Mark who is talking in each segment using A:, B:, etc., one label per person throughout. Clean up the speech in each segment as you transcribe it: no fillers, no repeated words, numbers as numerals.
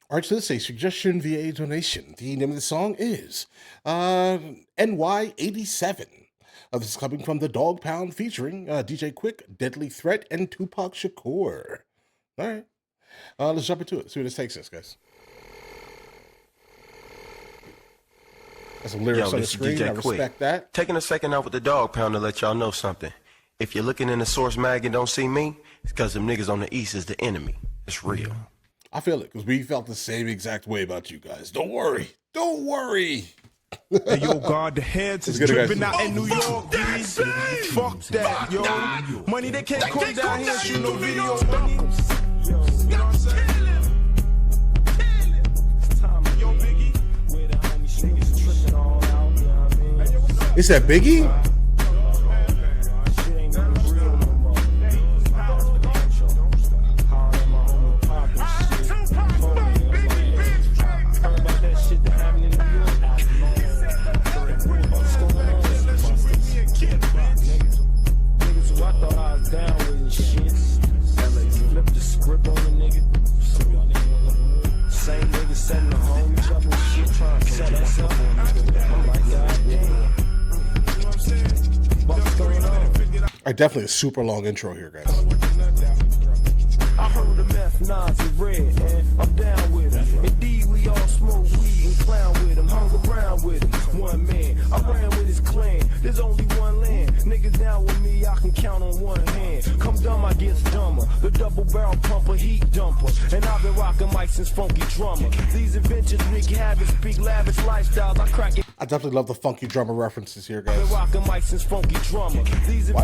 A: All right, so this is a suggestion via a donation. The name of the song is NY87. This is coming from the Dog Pound featuring DJ Quik, Deadly Threat, and Tupac Shakur. All right, let's jump into it. See where this takes us, guys. There's some lyrics on the screen. I respect that.
B: Taking a second out with the Dog Pound to let y'all know something. If you're looking in the source mag and don't see me, it's because them niggas on the east is the enemy. It's real.
A: I feel it, because we felt the same exact way about you guys. Don't worry. Don't worry.
C: Hey, yo, God, the heads is dripping out in New York, please. Fuck that, yo. Money, they can't come down here and shoot no video money. You know what I'm saying? Yo, Biggie.
A: Is that Biggie? Definitely a super long intro here, guys.
D: I heard the meth nods are red, and I'm down with him. Indeed, we all smoke weed and clown with him, hung around with him. One man, I ran with his clan. There's only one land. Niggas down with me, I can count on one hand. Come dumb, I get dumber. The double barrel pumper, heat dumper. And I've been rocking mics since funky drummer. These adventures wreak havoc, speak lavish lifestyles. I crack it.
A: I definitely love the funky drummer references here, guys.
D: Why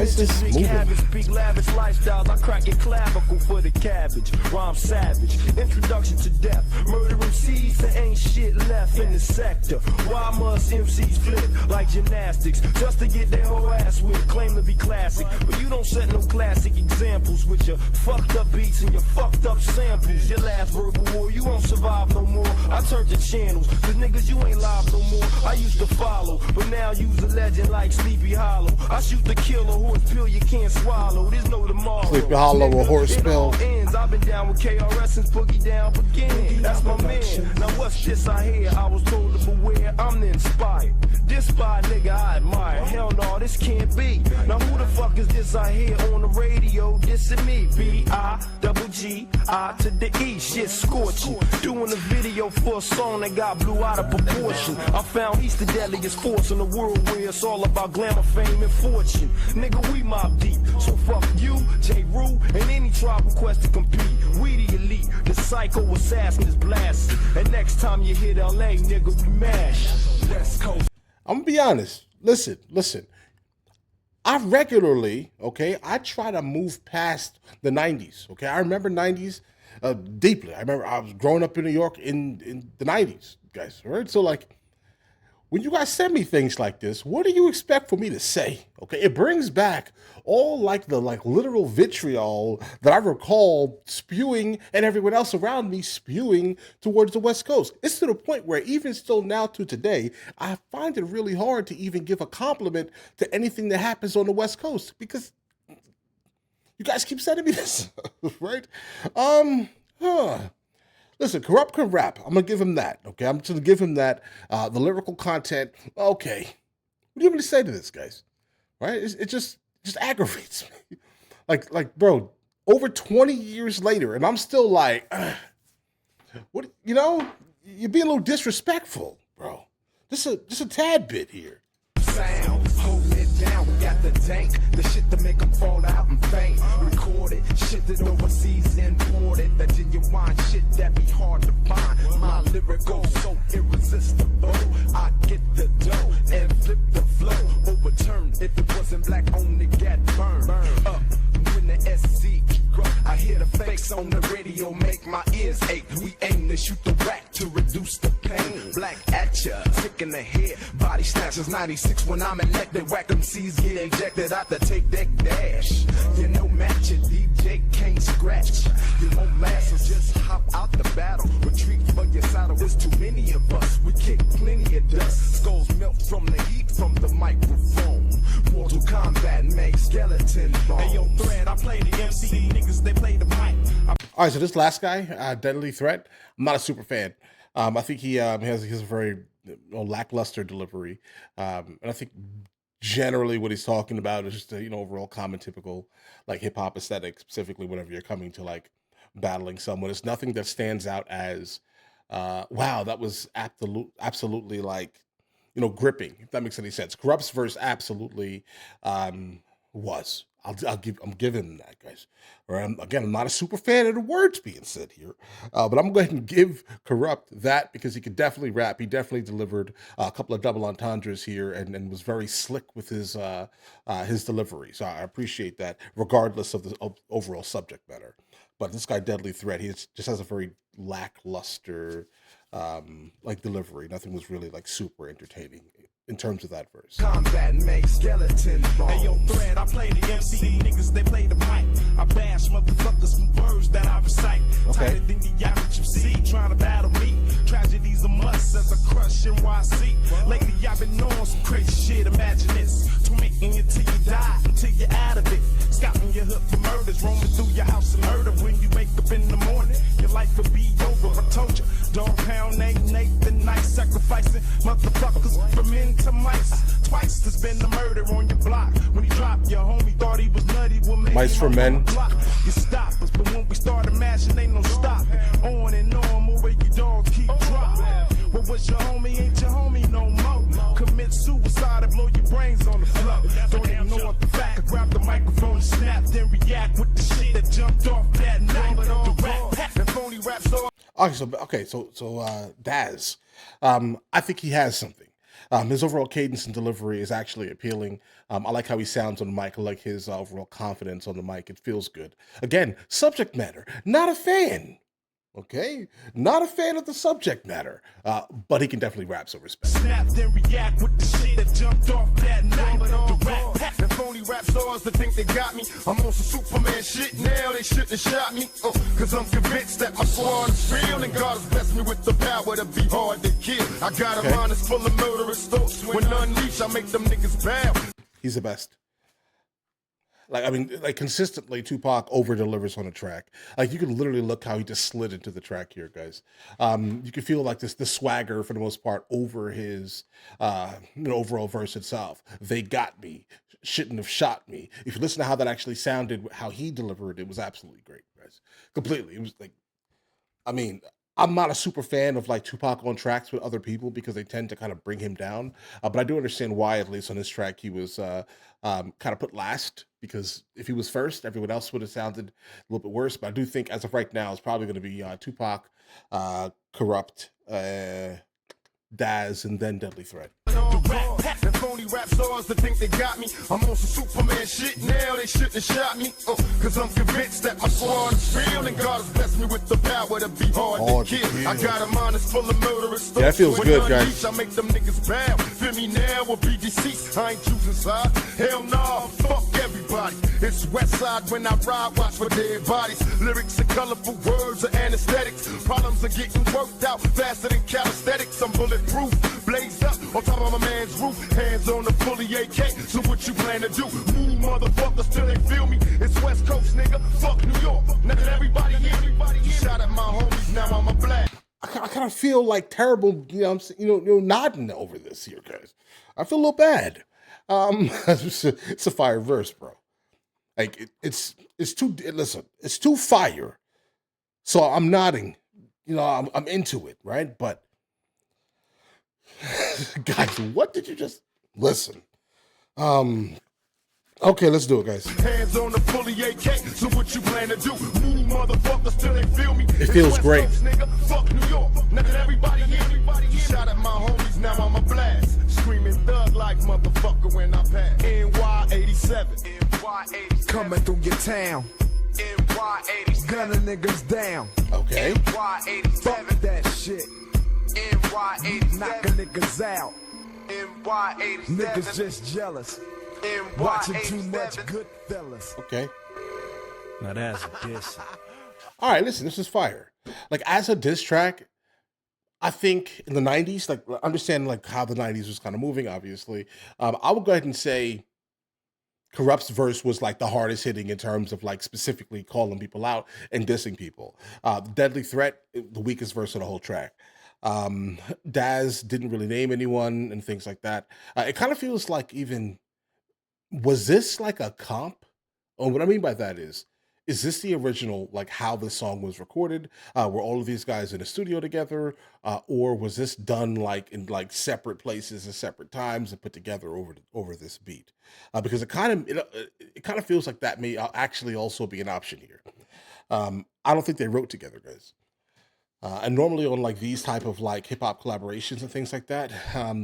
D: is this moving? Speak lavish lifestyles. I crack it clavicle for the cabbage. Rhyme savage. Introduction to death. Murdering MCs, there ain't shit left in the sector. Why must MCs flip like gymnastics just to get their whole ass with? Claim to be classic, but you don't set no classic examples with your fucked up beats and your fucked up samples. Your last verbal war, you won't survive no more. I turned the channels, cause niggas you ain't live no more. I used to follow, but now you's a legend like Sleepy Hollow. I shoot the killer horse pill you can't swallow. There's no tomorrow.
A: Sleepy Hollow, a horse pill.
D: I've been down with KRS since Boogie Down began. That's my man. Now what's this I hear? I was told to beware. I'm the inspired. This by nigga I admire. Hell no, this can't be. Now who the fuck is this I hear on the radio? This is me. B-I-double-G-I to the E. Shit scorching. Doing a video for a song that got blew out of proportion. I found he's the deadliest force in the world where it's all about glamour, fame, and fortune. Nigga, we mob deep. So fuck you, J. Rue, and any tribal quest to compete. We the elite. The psycho assassin is blasting. And next time you hit LA, nigga, we mash. West Coast.
A: I'm gonna be honest. Listen. I regularly, okay, I try to move past the 90s, okay? I remember 90s deeply. I remember I was growing up in New York in the 90s, guys, right? So, like, when you guys send me things like this, what do you expect for me to say? Okay, it brings back all like the literal vitriol that I recall spewing and everyone else around me spewing towards the West Coast. It's to the point where even still now to today, I find it really hard to even give a compliment to anything that happens on the West Coast because you guys keep sending me this, right? Listen, Kurupt can rap. I'm going to give him that, okay? I'm just going to give him that. The lyrical content, okay. What do you want me to say to this, guys? Right? It just aggravates me. Like, bro, over 20 years later, and I'm still like, what? You know, you're being a little disrespectful, bro. Just a tad bit here.
E: Sound, hold it down, we got the dank, the shit to make them fall out and faint. Recorded, shit that overseas imported, that genuine shit that be hard to find. My lyrical so irresistible, I get the dough and flip the flow, overturn. If it wasn't black, only got burned. Up when the SC grow, I hear the fakes on the radio make my ears ache. We aim to shoot the rack to reduce the pain. Black at ya, sick in the head, body snatchers 96 when I'm elected. Whack them C's get ejected out the tape deck dash. You know match it, DJ can't scratch. You won't last, so just hop out the battle. Retreat for your saddle, there's too many of us. We kick plenty of dust. Skulls melt from the heat from the microphone. Mortal Kombat make skeleton bones.
C: Hey, yo, Thread, I play the MC, niggas, they play the mic.
A: All right, so this last guy, Deadly Threat, I'm not a super fan. I think he has a very lackluster delivery, and I think generally what he's talking about is just a, overall common typical like hip hop aesthetic, specifically whenever you're coming to like battling someone. It's nothing that stands out as wow, that was absolutely like gripping, if that makes any sense. Kurupt's verse absolutely was. I'm giving him that, guys. Again, I'm not a super fan of the words being said here, but I'm going to go ahead and give Kurupt that because he could definitely rap. He definitely delivered a couple of double entendres here and was very slick with his delivery. So I appreciate that, regardless of the overall subject matter. But this guy, Deadly Threat, just has a very lackluster like delivery. Nothing was really like super entertaining in terms of that verse.
E: Combat make skeleton bones.
C: Hey, yo, Thread, I play the MC, niggas, they play the mic. I bash motherfuckers from words that I recite.
A: Okay.
C: Tighter than the average MC, trying to battle me. Tragedies a must as I crush NYC. Lately, I've been on some crazy shit, imagine this. Tormenting you till you die, until you're out of it. Scouting your hood for murders, roaming through your house and murder. When you wake up in the morning, your life will be over. I told you, dog pound ain't Nathan nice, sacrificing motherfuckers from into mice. Twice there's been a murder on your block. When he dropped, your homie thought he was nutty.
A: Mice for men.
C: You stop us, but when we started mashing, ain't no stop. On and on, more where you dogs keep dropping. What was your homie? Ain't your homie no more. Commit suicide and blow your brains on the floor. Don't ignore the fact. I grab the microphone and snap, then react with the shit that jumped off that night. The rap, the phony rap star.
A: So Daz, I think he has something. His overall cadence and delivery is actually appealing. I like how he sounds on the mic. I like his overall confidence on the mic. It feels good. Again, subject matter, not a fan. Okay, not a fan of the subject matter, but he can definitely rap, so respect.
C: Snap, then react with the shit that jumped off that night. The rap, the phony rap stars that think they got me. I'm on some Superman shit now, they shouldn't have shot me. Cause I'm convinced that my squad is real and God has blessed me with the power to be hard to kill. I got a mind that's full of murderous thoughts. When unleashed, I make them niggas bow.
A: He's the best. Like consistently, Tupac over delivers on a track. Like you can literally look how he just slid into the track here, guys. You can feel like the swagger for the most part over his overall verse itself. They got me, shouldn't have shot me. If you listen to how that actually sounded, how he delivered, it was absolutely great, guys. Completely, it was like, I'm not a super fan of like Tupac on tracks with other people because they tend to kind of bring him down. But I do understand why, at least on this track, he was kind of put last, because if he was first, everyone else would have sounded a little bit worse. But I do think as of right now, it's probably going to be Tupac, Kurupt, Daz, and then Deadly Threat.
C: The phony rap stars that think they got me. I'm on some Superman shit now, they shouldn't have shot me. Cause I'm convinced that my squad is real and God has blessed me with the power to be hard to kill. I got a mind that's full of murderous thoughts.
A: Yeah, that feels good, guys.
C: I make them niggas bow. Feel me now or be deceased. I ain't choosing side. Hell nah, fuck everybody. It's West Side when I ride, watch for dead bodies. Lyrics and colorful words are anesthetics. Problems are getting worked out faster than calisthenics. I'm bulletproof, blazed up on top of my man's roof. Hands on the fully AK, so what you plan to do? Move motherfuckers till they feel me. It's West Coast, nigga, fuck New York. Now that everybody here, shot at my homies, now I'm a black.
A: I kind of feel like terrible, nodding over this here, guys. I feel a little bad. It's a fire verse, bro. Like it's too fire. So I'm nodding. I'm into it, right? But guys, what did you just listen? Okay, let's do it, guys.
C: Hands on the fully AK, so what you plan to do? Move motherfuckers till they feel me.
A: It feels great.
C: Coast, nigga, fuck New York. Now that everybody here, shot at my homies, now I'm a blast. Screaming thug like motherfucker when I pass. NY87. NY87.
E: Coming through your town.
C: NY87.
E: Gunning niggas down.
A: Okay.
C: NY87.
E: Fuck that shit.
C: NY87.
E: Knocking niggas out.
C: NY87.
E: Niggas just jealous. Watching too much good fellas.
A: Okay.
F: Now that's a diss.
A: All right, listen, this is fire. Like as a diss track, I think in the 90s, like understand like how the 90s was kind of moving, obviously. I would go ahead and say Corrupt's verse was like the hardest hitting in terms of like specifically calling people out and dissing people. Deadly Threat, the weakest verse of the whole track. Daz didn't really name anyone and things like that. It kind of feels like even was this like a comp? Oh, what I mean by that is this the original, like how the song was recorded? Were all of these guys in a studio together, or was this done like in like separate places and separate times and put together over this beat? Because it kind of feels like that may actually also be an option here. I don't think they wrote together, guys. And normally on like these type of like hip hop collaborations and things like that,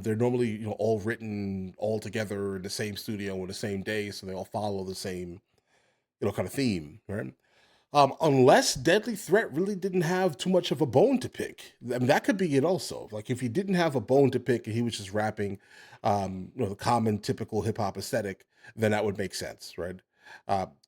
A: they're normally all written all together in the same studio on the same day, so they all follow the same kind of theme, right? Unless Deadly Threat really didn't have too much of a bone to pick. I mean, that could be it also. Like if he didn't have a bone to pick and he was just rapping, the common typical hip hop aesthetic, then that would make sense, right?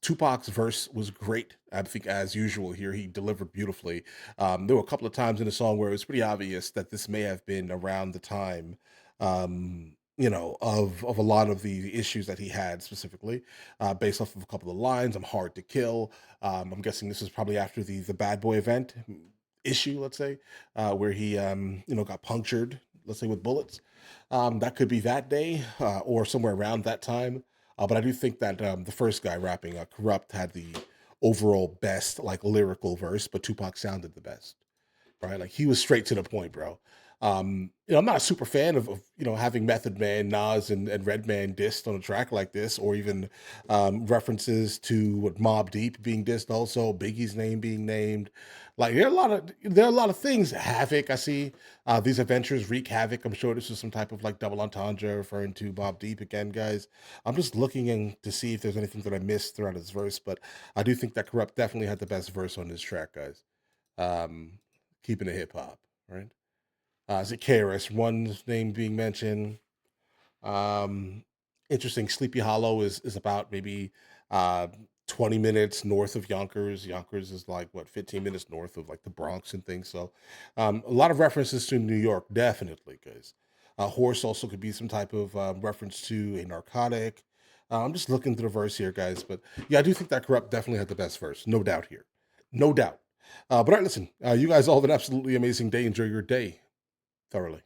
A: Tupac's verse was great. I think, as usual, here he delivered beautifully. There were a couple of times in the song where it was pretty obvious that this may have been around the time, of a lot of the issues that he had specifically, based off of a couple of lines. I'm hard to kill. I'm guessing this is probably after the Bad Boy event issue, let's say, where he got punctured, let's say, with bullets. That could be that day or somewhere around that time. But I do think that the first guy rapping, Kurupt, had the overall best like lyrical verse, but Tupac sounded the best, right? Like he was straight to the point, bro. I'm not a super fan of having Method Man, Nas, and Redman dissed on a track like this, or even references to what Mobb Deep being dissed, also Biggie's name being named. Like there are a lot of things. Havoc, I see these adventures wreak havoc. I'm sure this is some type of like double entendre referring to Mobb Deep again, guys. I'm just looking in to see if there's anything that I missed throughout his verse, but I do think that Corrupt definitely had the best verse on this track, guys. Keeping it hip hop, right? Is it KRS One's name being mentioned? Um, Interesting. Sleepy Hollow is about maybe 20 minutes north of Yonkers. Yonkers is like what 15 minutes north of like the Bronx and things. So a lot of references to New York, definitely, guys. Horse also could be some type of reference to a narcotic. I'm just looking through the verse here, guys, but yeah, I do think that Corrupt definitely had the best verse, no doubt here, no doubt. But all right, listen, you guys all have an absolutely amazing day. Enjoy your day thoroughly.